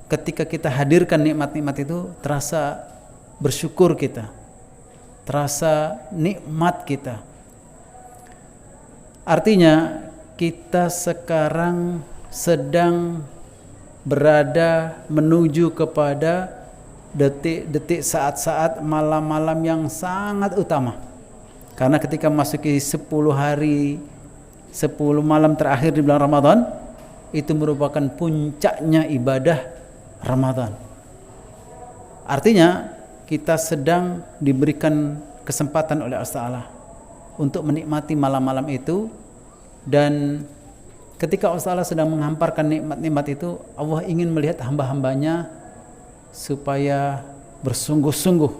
ketika kita hadirkan nikmat-nikmat itu, terasa bersyukur kita, terasa nikmat kita. Artinya kita sekarang sedang berada menuju kepada detik-detik, saat-saat, malam-malam yang sangat utama. Karena ketika masuki 10 hari, 10 malam terakhir di bulan Ramadan, itu merupakan puncaknya ibadah Ramadan. Artinya kita sedang diberikan kesempatan oleh Allah Ta'ala untuk menikmati malam-malam itu. Dan ketika Allah Ta'ala sedang menghamparkan nikmat-nikmat itu, Allah ingin melihat hamba-hambanya supaya bersungguh-sungguh,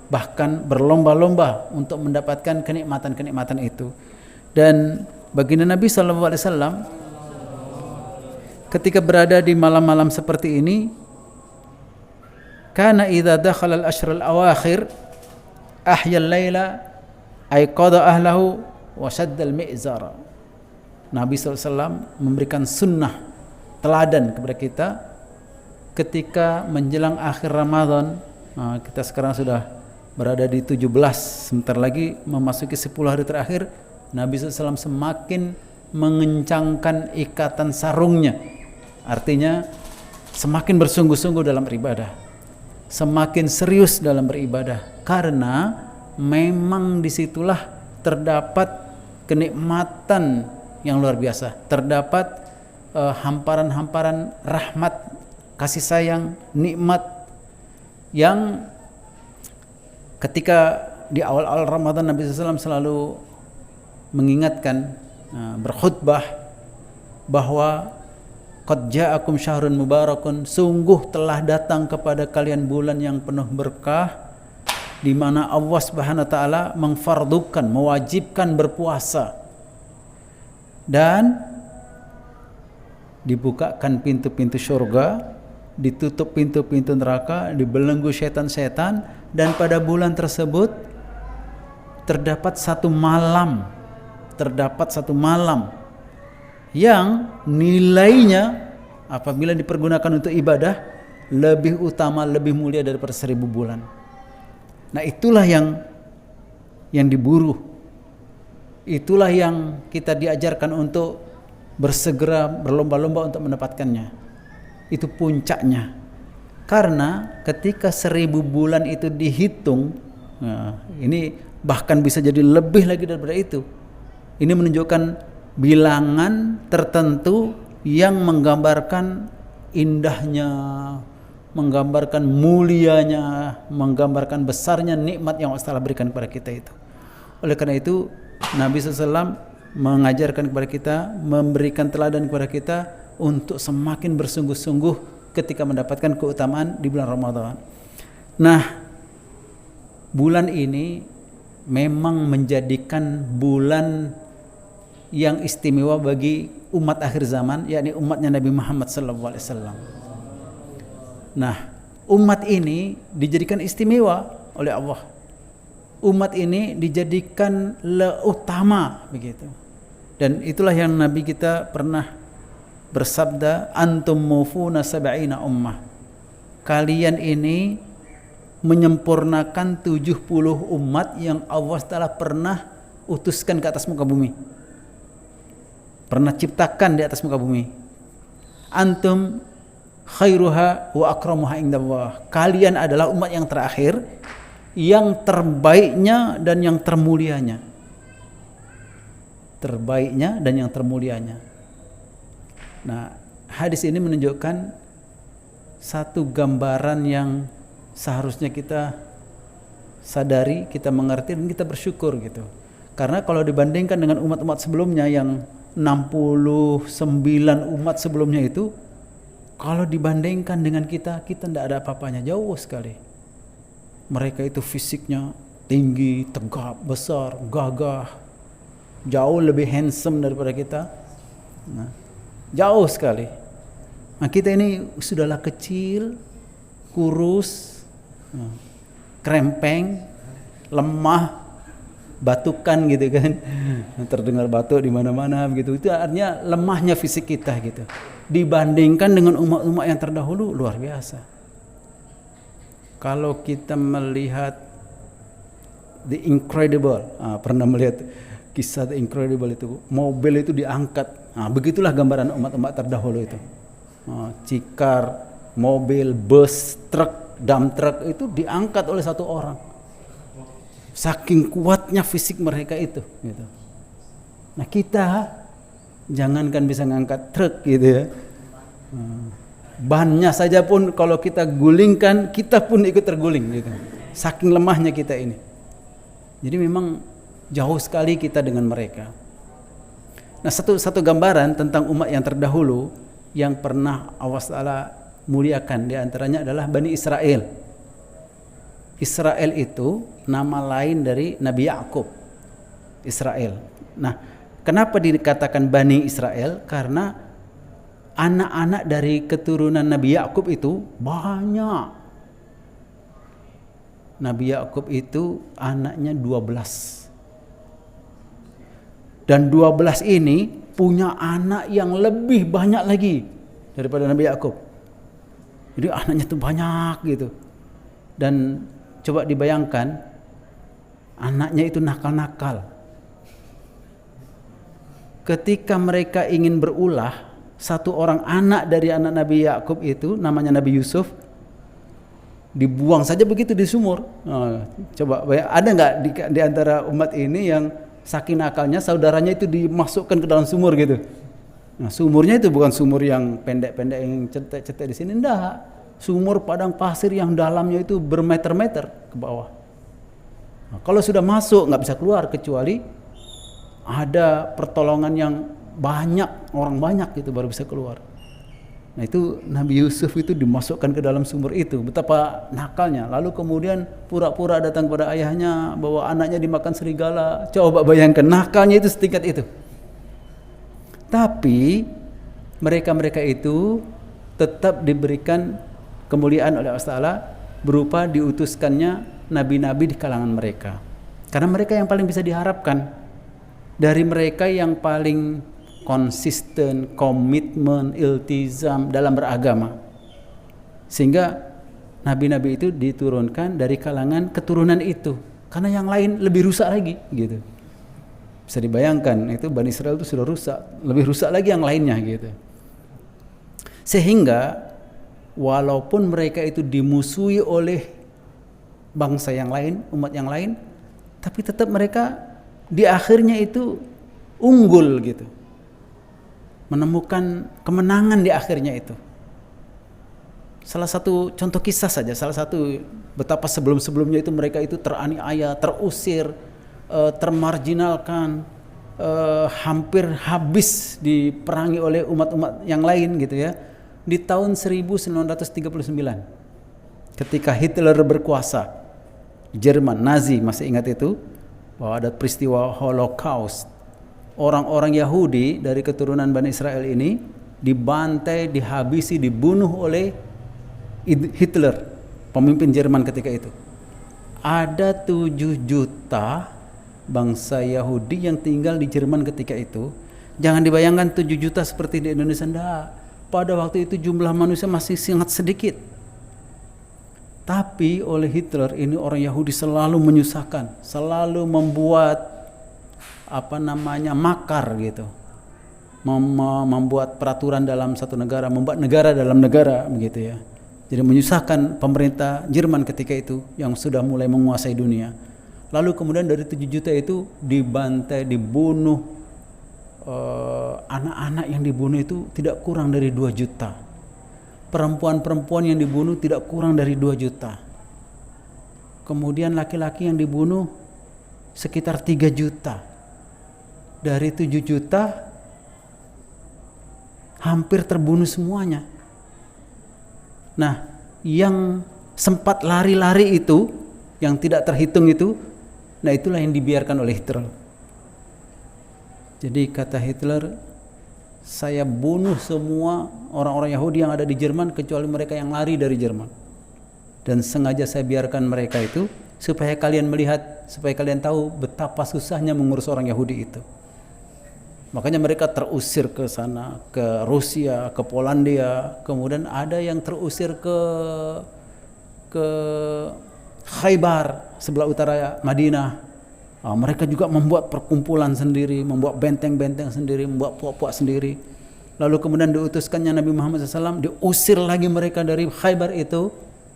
bahkan berlomba-lomba untuk mendapatkan kenikmatan-kenikmatan itu. Dan baginda Nabi SAW ketika berada di malam-malam seperti ini, kana idza dakhala al-ashr al-awakhir ahya al-laila ayqadha ahlahu wa shadda al-mi'zara. Nabi SAW memberikan sunnah teladan kepada kita ketika menjelang akhir Ramadan. Kita sekarang sudah berada di 17, sebentar lagi memasuki 10 hari terakhir. Nabi SAW semakin mengencangkan ikatan sarungnya, artinya semakin bersungguh-sungguh dalam beribadah, semakin serius dalam beribadah, karena memang disitulah terdapat kenikmatan yang luar biasa, terdapat hamparan-hamparan rahmat, kasih sayang, nikmat yang ketika di awal-awal Ramadan Nabi SAW selalu mengingatkan, berkhutbah bahwa qad ja'akum syahrun mubarakun, sungguh telah datang kepada kalian bulan yang penuh berkah, di mana Allah Subhanahu wa taala mengfardukan, mewajibkan berpuasa, dan dibukakan pintu-pintu surga, ditutup pintu-pintu neraka, dibelenggu setan-setan. Dan pada bulan tersebut terdapat satu malam yang nilainya apabila dipergunakan untuk ibadah lebih utama, lebih mulia daripada 1000 bulan. Nah, itulah yang diburu, itulah yang kita diajarkan untuk bersegera, berlomba-lomba untuk mendapatkannya. Itu puncaknya. Karena ketika 1000 bulan itu dihitung, ini bahkan bisa jadi lebih lagi daripada itu. Ini menunjukkan bilangan tertentu yang menggambarkan indahnya, menggambarkan mulianya, menggambarkan besarnya nikmat yang Allah Ta'ala berikan kepada kita itu. Oleh karena itu Nabi SAW mengajarkan kepada kita, memberikan teladan kepada kita untuk semakin bersungguh-sungguh ketika mendapatkan keutamaan di bulan Ramadan. Nah, bulan ini memang menjadikan bulan yang istimewa bagi umat akhir zaman, yakni umatnya Nabi Muhammad SAW. Nah, umat ini dijadikan istimewa oleh Allah. Umat ini dijadikan utama begitu. Dan itulah yang Nabi kita pernah bersabda, antum mufuna sab'ina ummah. Kalian ini menyempurnakan 70 umat yang Allah Ta'ala pernah utuskan ke atas muka bumi, pernah ciptakan di atas muka bumi. Antum khairuha wa akramuha indallah. Kalian adalah umat yang terakhir, yang terbaiknya dan yang termulianya. Terbaiknya dan yang termulianya. Nah, hadis ini menunjukkan satu gambaran yang seharusnya kita sadari, kita mengerti, dan kita bersyukur gitu. Karena kalau dibandingkan dengan umat-umat sebelumnya yang 69 umat sebelumnya itu, kalau dibandingkan dengan kita tidak ada apa-apanya, jauh sekali. Mereka itu fisiknya tinggi, tegap, besar, gagah, jauh lebih handsome daripada kita. Nah, jauh sekali. Nah, kita ini sudahlah kecil, kurus, krempeng, lemah, batukan gitu kan. Terdengar batuk di mana-mana begitu. Itu artinya lemahnya fisik kita gitu. dibandingkan dengan umat-umat yang terdahulu luar biasa. Kalau kita melihat The Incredible, pernah melihat kisah The Incredible itu, mobil itu diangkat. Begitulah gambaran umat-umat terdahulu itu. Cikar, mobil, bus, truk, dump truck itu diangkat oleh satu orang. Saking kuatnya fisik mereka itu. Gitu. Nah kita jangankan bisa ngangkat truk gitu ya. Bannya saja pun kalau kita gulingkan, kita pun ikut terguling gitu. Saking lemahnya kita ini. Jadi memang jauh sekali kita dengan mereka. Nah, satu gambaran tentang umat yang terdahulu yang pernah Allah Ta'ala muliakan di antaranya adalah Bani Israel. Israel itu nama lain dari Nabi Yakub. Israel. Nah, kenapa dikatakan Bani Israel? Karena anak-anak dari keturunan Nabi Yakub itu banyak. Nabi Yakub itu anaknya 12. Dan 12 ini punya anak yang lebih banyak lagi daripada Nabi Yakub. Jadi anaknya tuh banyak gitu. Dan coba dibayangkan anaknya itu nakal-nakal. Ketika mereka ingin berulah, satu orang anak dari anak Nabi Yakub itu namanya Nabi Yusuf dibuang saja begitu di sumur. Coba ada nggak di antara umat ini yang saking nakalnya saudaranya itu dimasukkan ke dalam sumur gitu? Nah, sumurnya itu bukan sumur yang pendek-pendek yang cetek-cetek di sini, enggak. Sumur padang pasir yang dalamnya itu bermeter-meter ke bawah. Nah, kalau sudah masuk nggak bisa keluar kecuali ada pertolongan yang banyak, orang banyak gitu baru bisa keluar. Nah itu Nabi Yusuf itu dimasukkan ke dalam sumur itu, betapa nakalnya. Lalu kemudian pura-pura datang pada ayahnya bahwa anaknya dimakan serigala. Coba bayangkan nakalnya itu setingkat itu. Tapi mereka-mereka itu tetap diberikan kemuliaan oleh Allah Ta'ala berupa diutuskannya nabi-nabi di kalangan mereka. Karena mereka yang paling bisa diharapkan. Dari mereka yang paling konsisten, komitmen, iltizam dalam beragama. Sehingga nabi-nabi itu diturunkan dari kalangan keturunan itu. Karena yang lain lebih rusak lagi gitu. Bisa dibayangkan itu Bani Israel itu sudah rusak, lebih rusak lagi yang lainnya gitu. Sehingga walaupun mereka itu dimusuhi oleh bangsa yang lain, umat yang lain, tapi tetap mereka di akhirnya itu unggul gitu. Menemukan kemenangan di akhirnya itu. Salah satu contoh kisah saja, salah satu betapa sebelum-sebelumnya itu mereka itu teraniaya, terusir, termarginalkan, hampir habis diperangi oleh umat-umat yang lain gitu ya. Di tahun 1939 ketika Hitler berkuasa, Jerman Nazi, masih ingat itu bahwa ada peristiwa Holocaust. Orang-orang Yahudi dari keturunan Bani Israel ini dibantai, dihabisi, dibunuh oleh Hitler, pemimpin Jerman ketika itu. Ada 7 juta bangsa Yahudi yang tinggal di Jerman ketika itu. Jangan dibayangkan 7 juta seperti di Indonesia, enggak. Pada waktu itu jumlah manusia masih sangat sedikit. Tapi oleh Hitler ini orang Yahudi selalu menyusahkan, selalu membuat makar gitu, membuat peraturan dalam satu negara, membuat negara dalam negara begitu ya. Jadi menyusahkan pemerintah Jerman ketika itu yang sudah mulai menguasai dunia. Lalu kemudian dari 7 juta itu dibantai, dibunuh, anak-anak yang dibunuh itu tidak kurang dari 2 juta. Perempuan-perempuan yang dibunuh tidak kurang dari 2 juta. Kemudian laki-laki yang dibunuh sekitar 3 juta. Dari 7 juta hampir terbunuh semuanya. Nah, yang sempat lari-lari itu, yang tidak terhitung itu, nah itulah yang dibiarkan oleh Hitler. Jadi kata Hitler, saya bunuh semua orang-orang Yahudi yang ada di Jerman kecuali mereka yang lari dari Jerman. Dan sengaja saya biarkan mereka itu supaya kalian melihat, supaya kalian tahu betapa susahnya mengurus orang Yahudi itu. Makanya mereka terusir ke sana, ke Rusia, ke Polandia, kemudian ada yang terusir ke Khaybar sebelah utara Madinah. Mereka juga membuat perkumpulan sendiri, membuat benteng-benteng sendiri, membuat puak-puak sendiri. Lalu kemudian diutuskannya Nabi Muhammad SAW, diusir lagi mereka dari Khaybar itu,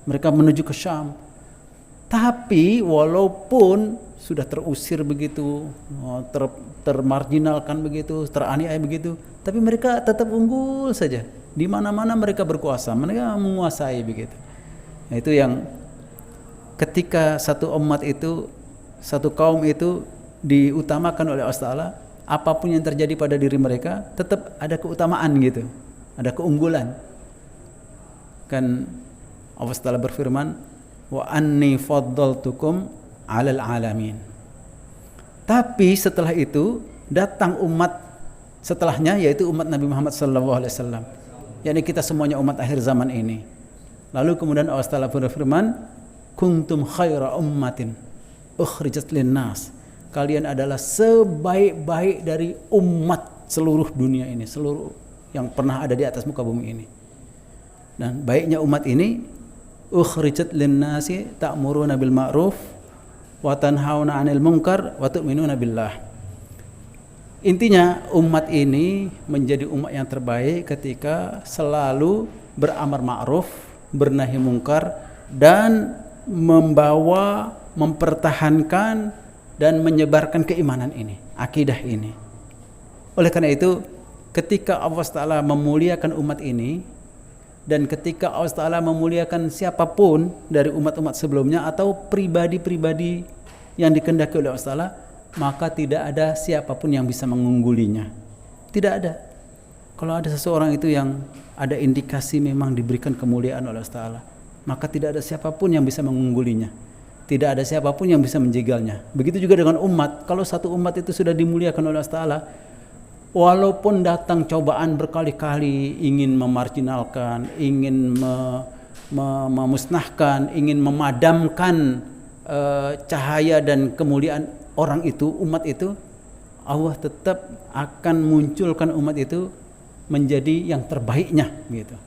mereka menuju ke Syam. Tapi walaupun sudah terusir begitu, termarginalkan begitu, teraniaya begitu, tapi mereka tetap unggul saja. Di mana-mana mereka berkuasa, mereka menguasai begitu. Nah, itu yang ketika satu umat itu, satu kaum itu diutamakan oleh Allah Ta'ala, apapun yang terjadi pada diri mereka tetap ada keutamaan gitu, ada keunggulan. Kan Allah Ta'ala berfirman, wa anni faddaltukum 'alal 'alamin. Tapi setelah itu datang umat setelahnya, yaitu umat Nabi Muhammad SAW, yakni kita semuanya umat akhir zaman ini. Lalu kemudian Allah Ta'ala berfirman, kuntum khaira ummatin ukhrijat linnas. Kalian adalah sebaik-baik dari umat seluruh dunia ini, seluruh yang pernah ada di atas muka bumi ini. Dan baiknya umat ini, ukhrijat linnasi ta'muruna bil ma'ruf wa tanhauna 'anil munkar wa tu'minuna billah. Intinya umat ini menjadi umat yang terbaik ketika selalu beramar ma'ruf, bernahi munkar, dan membawa, mempertahankan dan menyebarkan keimanan ini, akidah ini. Oleh karena itu, ketika Allah Ta'ala memuliakan umat ini, dan ketika Allah Ta'ala memuliakan siapapun dari umat-umat sebelumnya atau pribadi-pribadi yang dikehendaki oleh Allah Ta'ala, maka tidak ada siapapun yang bisa mengunggulinya. Tidak ada. Kalau ada seseorang itu yang ada indikasi memang diberikan kemuliaan oleh Allah Ta'ala, maka tidak ada siapapun yang bisa mengunggulinya. Tidak ada siapapun yang bisa menjegalnya. Begitu juga dengan umat. Kalau satu umat itu sudah dimuliakan oleh Allah Ta'ala, walaupun datang cobaan berkali-kali ingin memarginalkan, ingin memusnahkan, ingin memadamkan cahaya dan kemuliaan orang itu, umat itu, Allah tetap akan munculkan umat itu menjadi yang terbaiknya gitu.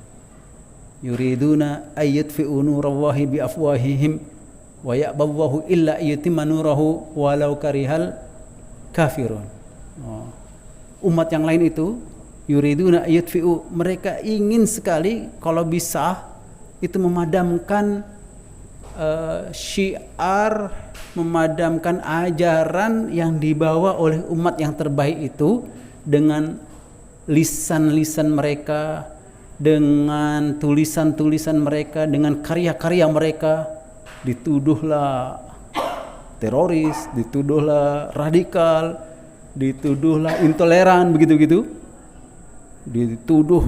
Yuriduna ayyutfi'u nurallahi bi afwahihim wa ya'ballahu illa ayyutimma nurahu walau karihal kafirun. Umat yang lain itu yuriduna ayyutfi'u, mereka ingin sekali kalau bisa itu memadamkan syiar, memadamkan ajaran yang dibawa oleh umat yang terbaik itu dengan lisan-lisan mereka, dengan tulisan-tulisan mereka, dengan karya-karya mereka. Dituduhlah teroris, dituduhlah radikal, dituduhlah intoleran, begitu-gitu, dituduh,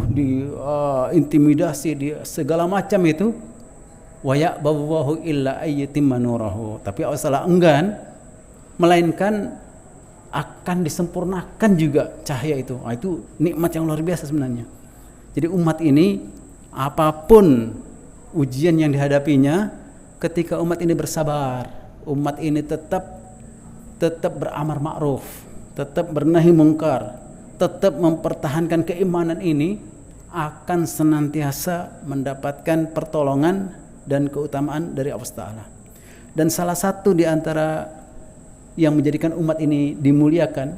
intimidasi, di segala macam itu. Wa ya'ballahu illa ayyatimma nurahu. Tapi Allah enggan, melainkan akan disempurnakan juga cahaya itu. Itu nikmat yang luar biasa sebenarnya. Jadi umat ini apapun ujian yang dihadapinya, ketika umat ini bersabar, umat ini tetap beramar ma'ruf, tetap bernahi mungkar, tetap mempertahankan keimanan ini, akan senantiasa mendapatkan pertolongan dan keutamaan dari Allah Ta'ala. Dan salah satu di antara yang menjadikan umat ini dimuliakan,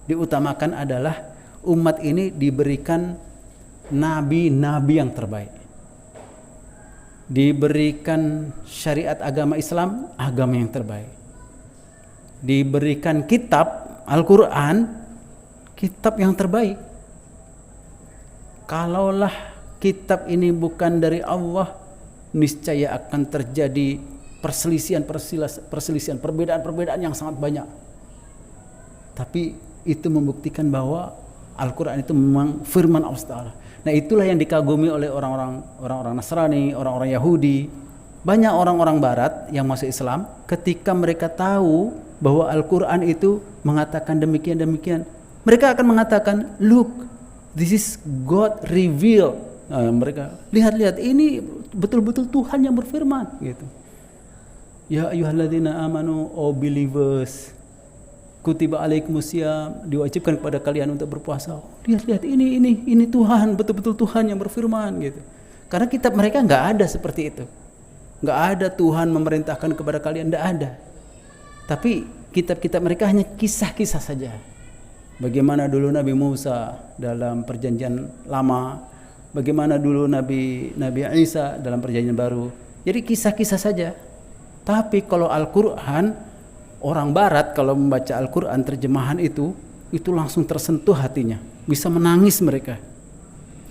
diutamakan adalah umat ini diberikan nabi-nabi yang terbaik, diberikan syariat agama Islam, agama yang terbaik, diberikan kitab Al-Quran, kitab yang terbaik. Kalaulah kitab ini bukan dari Allah, niscaya akan terjadi perselisihan, perbedaan-perbedaan yang sangat banyak. Tapi itu membuktikan bahwa Al-Quran itu memang firman Allah Ta'ala. Nah, itulah yang dikagumi oleh orang-orang Nasrani, orang-orang Yahudi, banyak orang-orang Barat yang masuk Islam. Ketika mereka tahu bahwa Al-Quran itu mengatakan demikian, mereka akan mengatakan, look, this is God revealed. Mereka lihat ini betul-betul Tuhan yang berfirman gitu. Ya ayyuhalladzina amanu, oh believers, kutiba alaikumusiyam, diwajibkan kepada kalian untuk berpuasa. Lihat ini Tuhan, betul-betul Tuhan yang berfirman gitu. Karena kitab mereka nggak ada seperti itu. Nggak ada Tuhan memerintahkan kepada kalian, nggak ada. Tapi kitab-kitab mereka hanya kisah-kisah saja. Bagaimana dulu Nabi Musa dalam perjanjian lama, bagaimana dulu Nabi Isa dalam perjanjian baru. Jadi kisah-kisah saja. Tapi kalau Al-Quran, orang Barat kalau membaca Al-Quran terjemahan itu langsung tersentuh hatinya, bisa menangis mereka.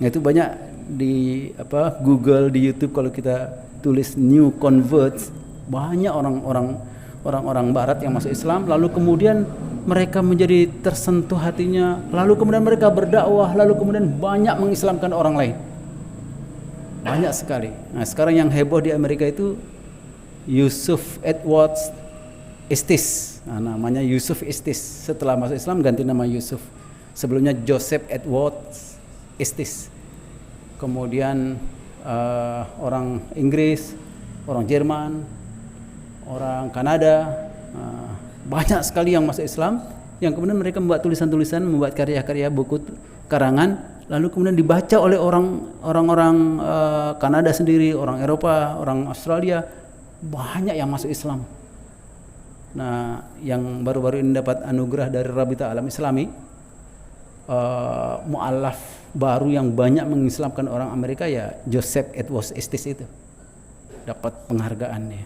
Nah, itu banyak di Google, di YouTube kalau kita tulis new converts, banyak orang-orang Barat yang masuk Islam, lalu kemudian mereka menjadi tersentuh hatinya, lalu kemudian mereka berdakwah, lalu kemudian banyak mengislamkan orang lain. Banyak sekali. Nah, sekarang yang heboh di Amerika itu Yusuf Edwards Estes. Nah, namanya Yusuf Estes. Setelah masuk Islam ganti nama Yusuf. Sebelumnya Joseph Edwards Estes. Kemudian orang Inggris, orang Jerman, orang Kanada, banyak sekali yang masuk Islam, yang kemudian mereka membuat tulisan-tulisan, membuat karya-karya, buku karangan, lalu kemudian dibaca oleh orang-orang Kanada sendiri, orang Eropa, orang Australia, banyak yang masuk Islam. Nah, yang baru-baru ini dapat anugerah dari Rabita Alam Islami, mu'allaf baru yang banyak mengislamkan orang Amerika ya Joseph Edwards Estes itu dapat penghargaannya.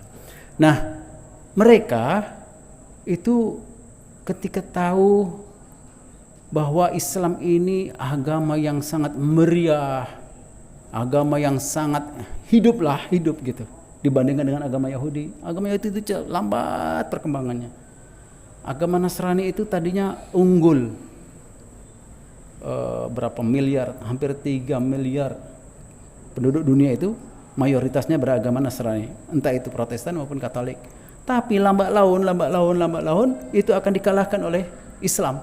Nah, mereka itu ketika tahu bahwa Islam ini agama yang sangat meriah, agama yang sangat hidup gitu dibandingkan dengan agama Yahudi. Agama Yahudi itu lambat perkembangannya. Agama Nasrani itu tadinya unggul, berapa miliar, hampir 3 miliar penduduk dunia itu mayoritasnya beragama Nasrani, entah itu Protestan maupun Katolik. Tapi lambat laun itu akan dikalahkan oleh Islam.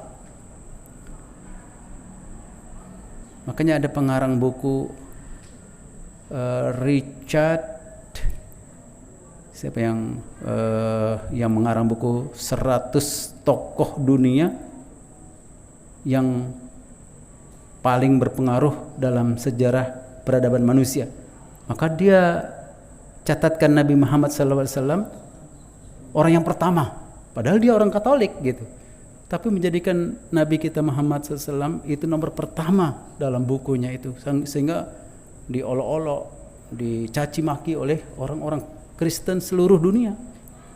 Makanya ada pengarang buku Richard, siapa yang mengarang buku 100 tokoh dunia yang paling berpengaruh dalam sejarah peradaban manusia. Maka dia catatkan Nabi Muhammad SAW orang yang pertama, padahal dia orang Katolik gitu, tapi menjadikan Nabi kita Muhammad SAW itu nomor pertama dalam bukunya itu, sehingga diolok-olok, dicaci maki oleh orang-orang Kristen seluruh dunia,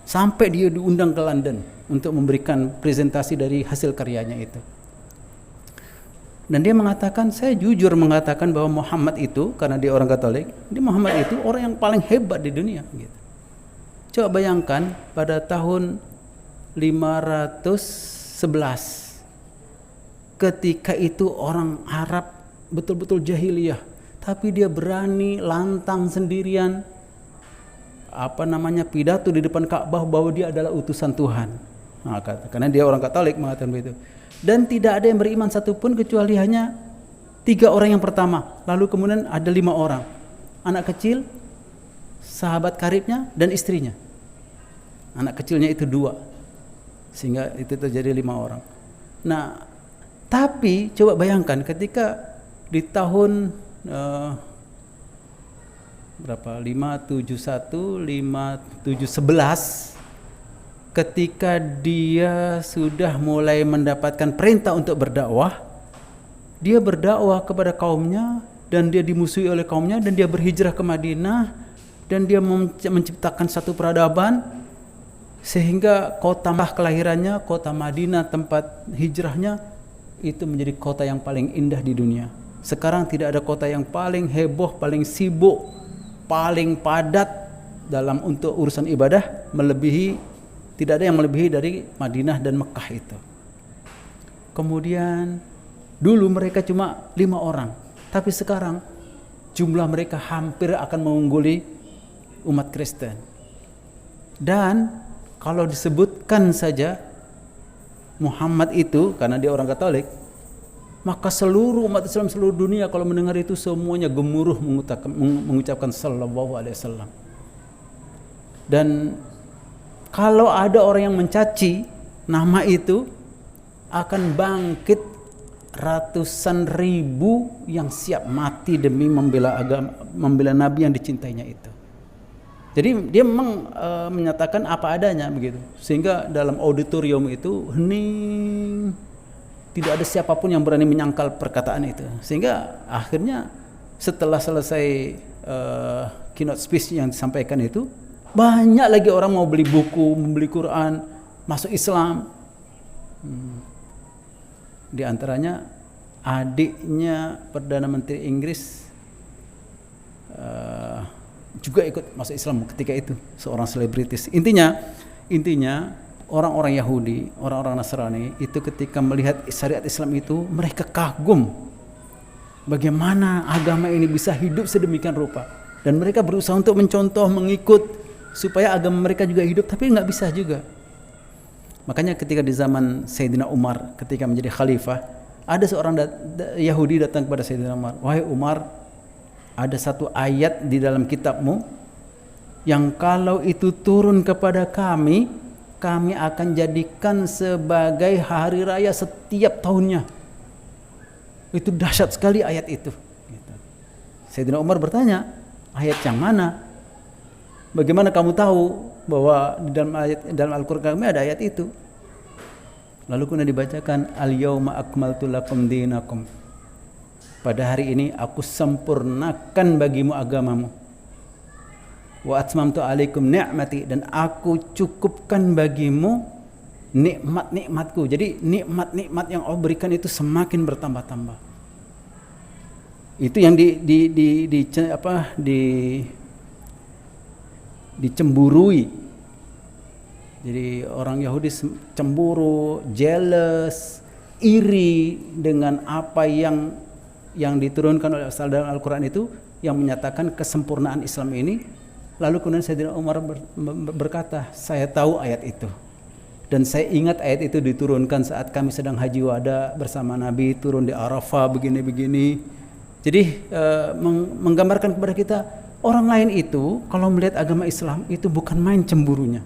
sampai dia diundang ke London untuk memberikan presentasi dari hasil karyanya itu. Dan dia mengatakan, saya jujur mengatakan bahwa Muhammad itu, karena dia orang Katolik, Muhammad itu orang yang paling hebat di dunia gitu. Coba bayangkan pada tahun 511 ketika itu orang Arab betul-betul jahiliyah, tapi dia berani lantang sendirian pidato di depan Ka'bah bahwa dia adalah utusan Tuhan. Nah, karena dia orang Katolik mengatakan begitu. Dan tidak ada yang beriman satupun kecuali hanya 3 orang yang pertama. Lalu kemudian ada 5 orang, anak kecil, sahabat karibnya, dan istrinya. Anak kecilnya itu 2, sehingga itu terjadi 5 orang. Nah, tapi coba bayangkan ketika di tahun 571, ketika dia sudah mulai mendapatkan perintah untuk berdakwah, dia berdakwah kepada kaumnya dan dia dimusuhi oleh kaumnya, dan dia berhijrah ke Madinah dan dia menciptakan satu peradaban sehingga kota kelahirannya, kota Madinah tempat hijrahnya, itu menjadi kota yang paling indah di dunia. Sekarang tidak ada kota yang paling heboh, paling sibuk, paling padat dalam untuk urusan ibadah tidak ada yang melebihi dari Madinah dan Mekah itu. Kemudian dulu mereka cuma 5 orang, tapi sekarang jumlah mereka hampir akan mengungguli umat Kristen. Dan kalau disebutkan saja Muhammad itu, karena dia orang Katolik, maka seluruh umat Islam seluruh dunia kalau mendengar itu semuanya gemuruh mengucapkan sallallahu alaihi wasallam. Dan kalau ada orang yang mencaci nama itu akan bangkit ratusan ribu yang siap mati demi membela agama, membela Nabi yang dicintainya itu. Jadi dia memang menyatakan apa adanya begitu, sehingga dalam auditorium itu hening, tidak ada siapapun yang berani menyangkal perkataan itu. Sehingga akhirnya setelah selesai keynote speech yang disampaikan itu, banyak lagi orang mau beli buku, membeli Quran, masuk Islam. Di antaranya adiknya Perdana Menteri Inggris juga ikut masuk Islam ketika itu, seorang selebritis. Intinya orang-orang Yahudi, orang-orang Nasrani itu ketika melihat syariat Islam itu, mereka kagum bagaimana agama ini bisa hidup sedemikian rupa, dan mereka berusaha untuk mencontoh, mengikut supaya agama mereka juga hidup, tapi nggak bisa juga. Makanya ketika di zaman Sayyidina Umar ketika menjadi khalifah, ada seorang Yahudi datang kepada Sayyidina Umar, "Wahai Umar, ada satu ayat di dalam kitabmu yang kalau itu turun kepada kami akan jadikan sebagai hari raya setiap tahunnya. Itu dahsyat sekali ayat itu." Sayyidina Umar bertanya, "Ayat yang mana? Bagaimana kamu tahu bahwa di dalam Al-Qur'an kami ada ayat itu?" Lalu kemudian dibacakan, "Al-yauma akmaltu lakum dinakum." Pada hari ini aku sempurnakan bagimu agamamu. Wa atmamtu alaikum ni'mati, dan aku cukupkan bagimu nikmat-nikmatku. Jadi nikmat-nikmat yang Allah berikan itu semakin bertambah-tambah. Itu yang dicemburui. Jadi orang Yahudi cemburu, jealous, iri dengan apa yang diturunkan oleh dalam Al-Quran itu, yang menyatakan kesempurnaan Islam ini. Lalu kemudian Sayyidina Umar berkata, "Saya tahu ayat itu, dan saya ingat ayat itu diturunkan saat kami sedang haji wada bersama Nabi, turun di Arafah begini-begini." Jadi menggambarkan kepada kita, orang lain itu kalau melihat agama Islam itu bukan main cemburunya,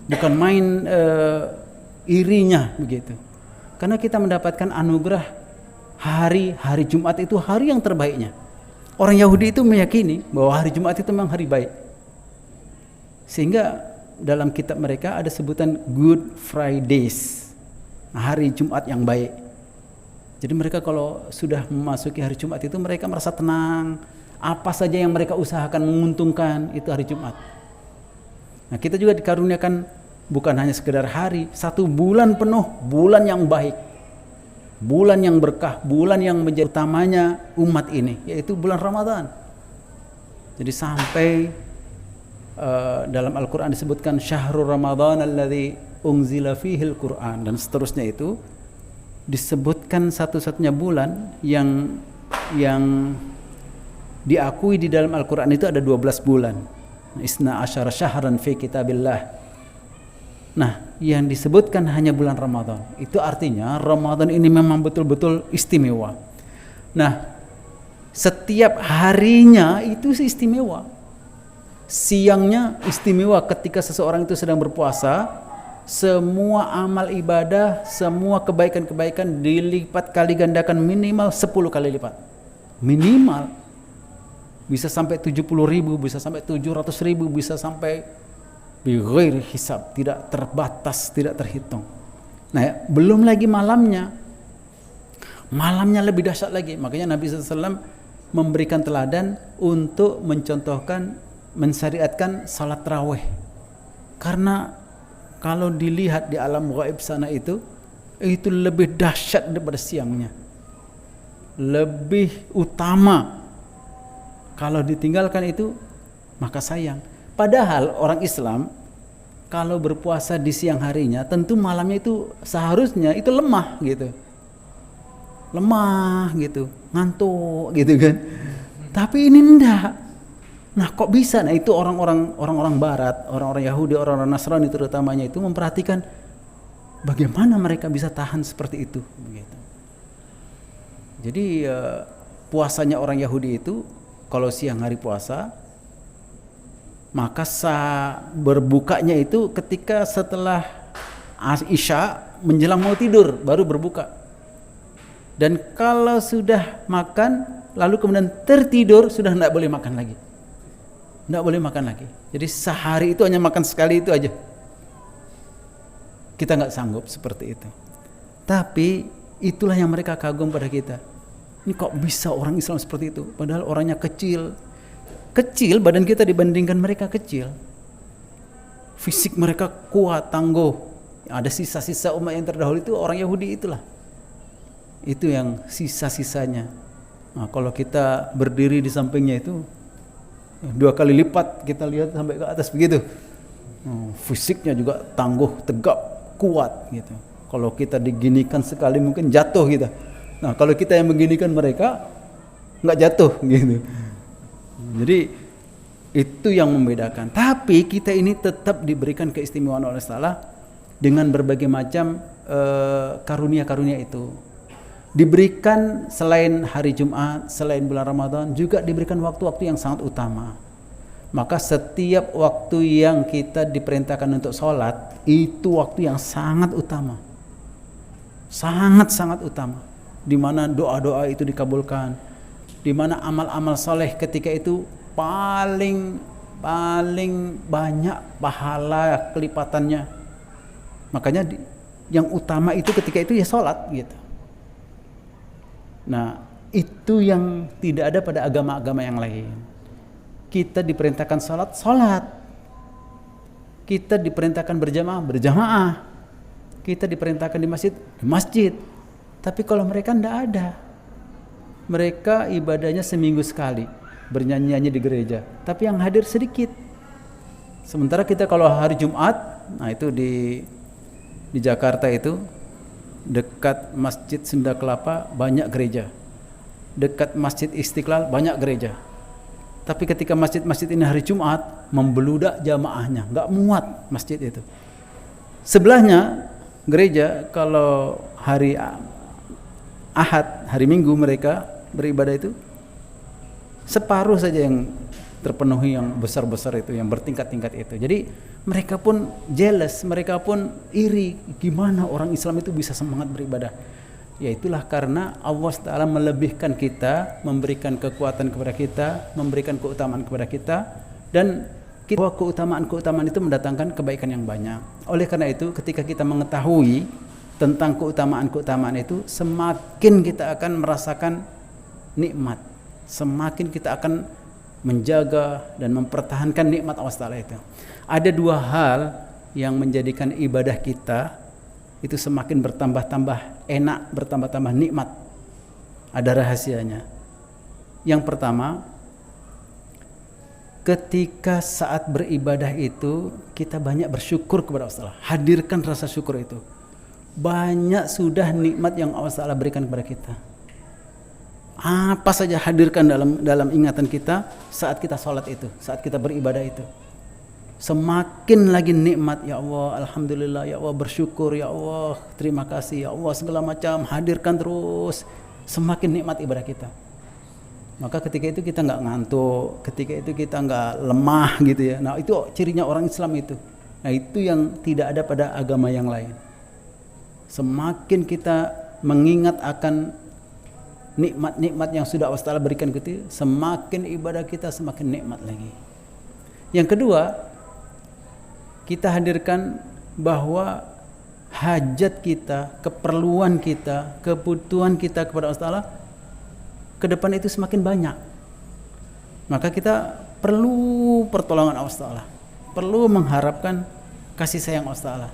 bukan main irinya begitu. Karena kita mendapatkan anugerah hari Jumat itu hari yang terbaiknya. Orang Yahudi itu meyakini bahwa hari Jumat itu memang hari baik. Sehingga dalam kitab mereka ada sebutan Good Fridays, hari Jumat yang baik. Jadi mereka kalau sudah memasuki hari Jumat itu mereka merasa tenang. Apa saja yang mereka usahakan menguntungkan itu hari Jumat. Nah, kita juga dikaruniakan bukan hanya sekedar hari, 1 bulan penuh, bulan yang baik, bulan yang berkah, bulan yang menjadi utamanya umat ini, yaitu bulan Ramadan. Jadi sampai dalam Al-Quran disebutkan syahrul Ramadan alladzi unzila fihil Quran, dan seterusnya itu disebutkan satu-satunya bulan yang diakui di dalam Al-Quran itu ada 12 bulan. Isna asyara syahran fi kitabillah. Nah, yang disebutkan hanya bulan Ramadan. Itu artinya Ramadan ini memang betul-betul istimewa. Nah, setiap harinya itu istimewa. Siangnya istimewa ketika seseorang itu sedang berpuasa. Semua amal ibadah, semua kebaikan-kebaikan dilipat kali gandakan minimal 10 kali lipat. Minimal. Bisa sampai 70.000, bisa sampai 700.000, bisa sampai bighairi hisab, tidak terbatas, tidak terhitung. Nah, belum lagi malamnya. Malamnya lebih dahsyat lagi. Makanya Nabi SAW memberikan teladan untuk mencontohkan, mensyariatkan salat tarawih. Karena kalau dilihat di alam gaib sana itu lebih dahsyat daripada siangnya. Lebih utama. Kalau ditinggalkan itu maka sayang. Padahal orang Islam kalau berpuasa di siang harinya, tentu malamnya itu seharusnya itu lemah gitu. Lemah gitu, ngantuk gitu kan. Tapi ini enggak. Nah, kok bisa? Nah, itu orang-orang barat, orang-orang Yahudi, orang-orang Nasrani terutamanya itu memperhatikan bagaimana mereka bisa tahan seperti itu begitu. Jadi puasanya orang Yahudi itu kalau siang hari puasa, maka berbukanya itu ketika setelah Isya menjelang mau tidur baru berbuka. Dan kalau sudah makan lalu kemudian tertidur, sudah tidak boleh makan lagi. Tidak boleh makan lagi. Jadi sehari itu hanya makan sekali itu aja. Kita nggak sanggup seperti itu. Tapi itulah yang mereka kagum pada kita. Ini kok bisa orang Islam seperti itu? Padahal orangnya kecil. Kecil, badan kita dibandingkan mereka kecil. Fisik mereka kuat, tangguh. Ada sisa-sisa umat yang terdahulu itu orang Yahudi itulah. Itu yang sisa-sisanya. Nah, kalau kita berdiri di sampingnya itu 2 kali lipat, kita lihat sampai ke atas begitu. Fisiknya juga tangguh, tegap, kuat gitu. Kalau kita diginikan sekali mungkin jatuh kita. Nah, kalau kita yang beginikan mereka nggak jatuh gitu. Jadi itu yang membedakan. Tapi kita ini tetap diberikan keistimewaan oleh Allah dengan berbagai macam karunia-karunia itu. Diberikan selain hari Jumat, selain bulan Ramadan, juga diberikan waktu-waktu yang sangat utama. Maka setiap waktu yang kita diperintahkan untuk sholat, itu waktu yang sangat utama. Sangat-sangat utama. Di mana doa-doa itu dikabulkan. Di mana amal-amal soleh ketika itu paling banyak pahala kelipatannya. Makanya yang utama itu ketika itu ya sholat gitu. Nah, itu yang tidak ada pada agama-agama yang lain. Kita diperintahkan sholat. Kita diperintahkan berjamaah. Kita diperintahkan di masjid. Tapi kalau mereka tidak ada. Mereka ibadahnya seminggu sekali, bernyanyi-nyanyi di gereja. Tapi yang hadir sedikit. Sementara kita kalau hari Jumat, nah itu di Jakarta itu dekat Masjid Sunda Kelapa banyak gereja, dekat Masjid Istiqlal banyak gereja. Tapi ketika masjid-masjid ini hari Jumat membeludak jamaahnya, nggak muat masjid itu. Sebelahnya gereja kalau hari Ahad, hari Minggu mereka beribadah itu separuh saja yang terpenuhi, yang besar-besar itu, yang bertingkat-tingkat itu. Jadi mereka pun jealous, mereka pun iri, gimana orang Islam itu bisa semangat beribadah. Ya itulah karena Allah Ta'ala melebihkan kita, memberikan kekuatan kepada kita, memberikan keutamaan kepada kita, dan bahwa keutamaan-keutamaan itu mendatangkan kebaikan yang banyak. Oleh karena itu ketika kita mengetahui tentang keutamaan-keutamaan itu, semakin kita akan merasakan nikmat, semakin kita akan menjaga dan mempertahankan nikmat Allah Ta'ala itu. Ada 2 hal yang menjadikan ibadah kita itu semakin bertambah-tambah enak, bertambah-tambah nikmat. Ada rahasianya. Yang pertama, ketika saat beribadah itu kita banyak bersyukur kepada Allah. Hadirkan rasa syukur itu. Banyak sudah nikmat yang Allah Ta'ala berikan kepada kita. Apa saja hadirkan dalam ingatan kita saat kita sholat itu, saat kita beribadah itu. Semakin lagi nikmat, ya Allah, alhamdulillah, ya Allah, bersyukur, ya Allah, terima kasih, ya Allah, segala macam, hadirkan terus. Semakin nikmat ibadah kita. Maka ketika itu kita nggak ngantuk, ketika itu kita nggak lemah gitu ya. Nah itu cirinya orang Islam itu. Nah itu yang tidak ada pada agama yang lain. Semakin kita mengingat akan nikmat-nikmat yang sudah Allah Ta'ala berikan kita, semakin ibadah kita semakin nikmat lagi. Yang kedua, kita hadirkan bahwa hajat kita, keperluan kita, kebutuhan kita kepada Allah Ta'ala ke depan itu semakin banyak. Maka kita perlu pertolongan Allah Ta'ala, perlu mengharapkan kasih sayang Allah Ta'ala.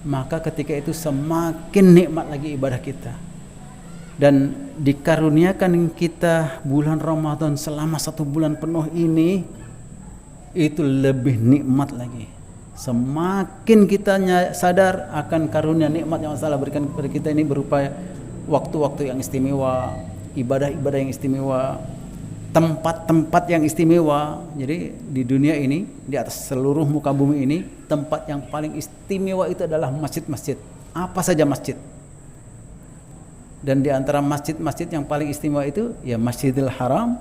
Maka ketika itu semakin nikmat lagi ibadah kita. Dan dikaruniakan kita bulan Ramadan selama 1 bulan penuh ini, itu lebih nikmat lagi. Semakin kita sadar akan karunia nikmat yang Allah berikan kepada kita ini berupa waktu-waktu yang istimewa, ibadah-ibadah yang istimewa, tempat-tempat yang istimewa. Jadi di dunia ini, di atas seluruh muka bumi ini, tempat yang paling istimewa itu adalah masjid-masjid. Apa saja masjid. Dan di antara masjid-masjid yang paling istimewa itu ya Masjidil Haram,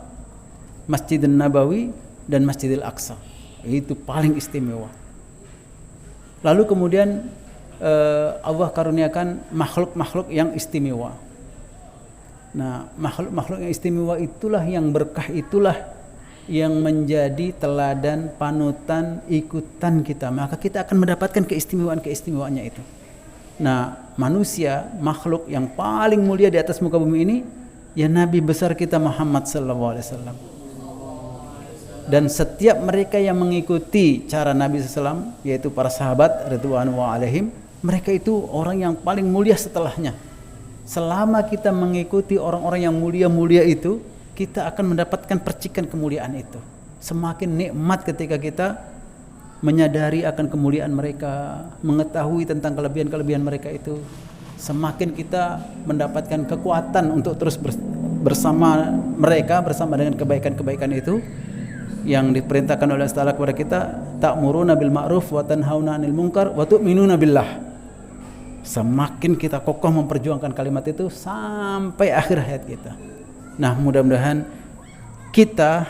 Masjidil Nabawi, dan Masjidil Aqsa. Itu paling istimewa. Lalu kemudian Allah karuniakan makhluk-makhluk yang istimewa. Nah, makhluk-makhluk yang istimewa itulah yang berkah, itulah yang menjadi teladan, panutan, ikutan kita. Maka kita akan mendapatkan keistimewaan-keistimewaannya itu. Nah, manusia, makhluk yang paling mulia di atas muka bumi ini, ya Nabi besar kita Muhammad sallallahu alaihi wasallam. Dan setiap mereka yang mengikuti cara Nabi SAW, yaitu para sahabat ridwanu alaihim, mereka itu orang yang paling mulia setelahnya. Selama kita mengikuti orang-orang yang mulia-mulia itu, kita akan mendapatkan percikan kemuliaan itu. Semakin nikmat ketika kita menyadari akan kemuliaan mereka, mengetahui tentang kelebihan-kelebihan mereka itu, semakin kita mendapatkan kekuatan untuk terus bersama mereka, bersama dengan kebaikan-kebaikan itu yang diperintahkan oleh Allah Ta'ala kepada kita, ta'muruna bil ma'ruf wa tanhauna 'anil munkar wa tu'minuna billah. Semakin kita kokoh memperjuangkan kalimat itu sampai akhir hayat kita. Nah, mudah-mudahan kita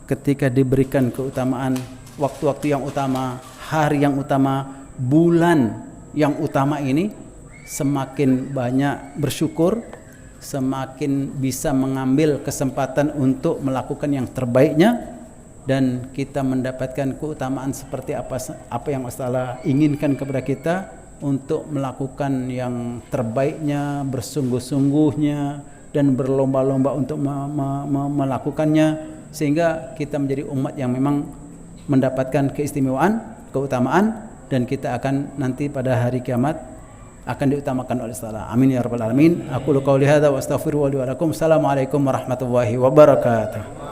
ketika diberikan keutamaan waktu-waktu yang utama, hari yang utama, bulan yang utama ini, semakin banyak bersyukur, semakin bisa mengambil kesempatan untuk melakukan yang terbaiknya, dan kita mendapatkan keutamaan seperti apa yang Allah Ta'ala inginkan kepada kita, untuk melakukan yang terbaiknya, bersungguh-sungguhnya, dan berlomba-lomba untuk melakukannya, sehingga kita menjadi umat yang memang mendapatkan keistimewaan, keutamaan, dan kita akan nanti pada hari kiamat akan diutamakan oleh Allah. Amin ya rabbal alamin. Aku qouli hadza wa astaghfiru wa lakum. Assalamualaikum warahmatullahi wabarakatuh.